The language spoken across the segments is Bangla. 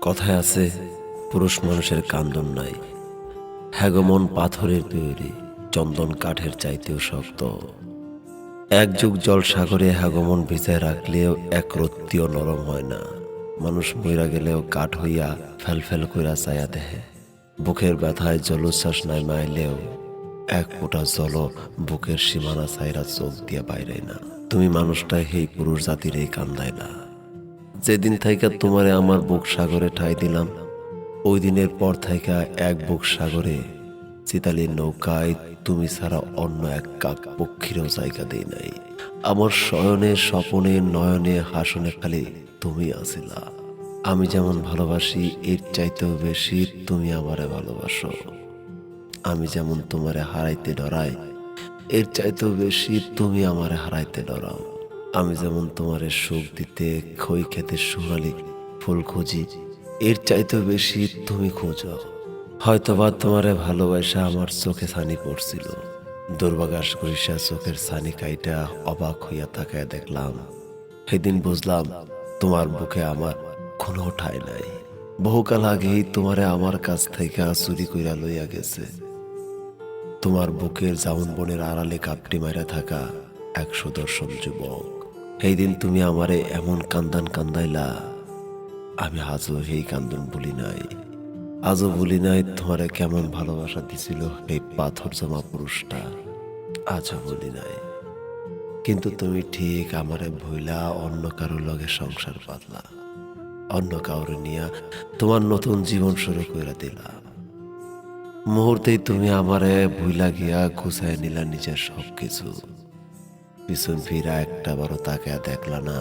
কথায় আছে পুরুষ মানুষের কান্দন নাই, হ্যাগমন পাথরের তৈরি, চন্দন কাঠের চাইতেও শক্ত। এক যুগ জল সাগরে হ্যাগমন ভিজায় রাখলেও এক রত্তিও নরম হয় না। মানুষ মইরা গেলেও কাঠ হইয়া ফেল ফেল কইরা চায়া দেহে। বুকের ব্যথায় জলোচ্ছ্বাস নাই মাইলেও এক ফোঁটা জল বুকের সীমানা ছাইরা চোখ দিয়া বাইরে না। তুমি মানুষটা হেই পুরুষ জাতির এই কান্দায় না। যেদিন থাইকা তোমারে আমার বুক সাগরে ঠাই দিলাম, ওই দিনের পর থাইকা এক বুক সাগরে চিতালির নৌকায় তুমি ছাড়া অন্য এক কাক পক্ষীরও জায়গা দেই নাই। আমার শয়নে স্বপনে নয়নে হাসনে খালি তুমি আছিলা। আমি যেমন ভালোবাসি এর চাইতেও বেশি তুমি আমারে ভালোবাসো। আমি যেমন তোমারে হারাইতে ডরাই এর চাইতেও বেশি তুমি আমারে হারাইতে ডরাও। আমি যেমন তোমারে সুখ দিতে খই খেতে সোনালি ফুল খুঁজি এর চাইতেও বেশি তুমি খুঁজো। হয়তোবা তোমারে ভালোবাসা আমার চোখে ছানি পড়ছিল। দুর্বাঘাস করিসা চোখের ছানি কাইটা অবাক হইয়া তাকায় দেখলাম, সেদিন বুঝলাম তোমার বুকে আমার কোনো ঠাই নাই। বহুকাল আগেই তোমারে আমার কাছ থেকে চুরি কইরা লইয়া গেছে। তোমার বুকের জাউন বনের আড়ালে কাপটি মাইরা থাকা এক সুদর্শন যুবক। সেই দিন তুমি আমারে এমন কান্দান কান্দাইলা, আমি আজও সেই কান্দন ভুলি নাই। আজও ভুলি নাই তোমারে কেমন ভালোবাসা দিছিল এই পাথর জমা পুরুষটা, আজও ভুলি নাই। কিন্তু তুমি ঠিক আমারে ভুলা অন্য কারো লগে সংসার পাতলা, অন্য কাউরে নিয়া তোমার নতুন জীবন শুরু করে দিলা। মুহূর্তেই তুমি আমারে ভুলা গিয়া গুছায় নিলা নিজের সবকিছু। পিছন ফিরা একটা বারো তাকায়া দেখলা না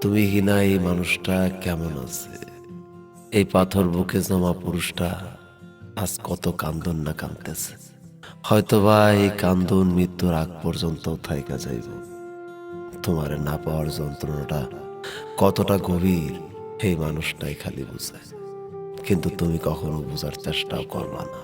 তুমি কিনা এই মানুষটা কেমন আছে। এই পাথর বুকে জমা পুরুষটা আজ কত কান্দন না কাঁদতেছে। হয়তোবা এই কান্দন মৃত্যুর আগ পর্যন্ত থাইকা যাইব। তোমারে না পাওয়ার যন্ত্রণাটা কতটা গভীর এই মানুষটাই খালি বুঝায়, কিন্তু তুমি কখনো বোঝার চেষ্টাও করবা না।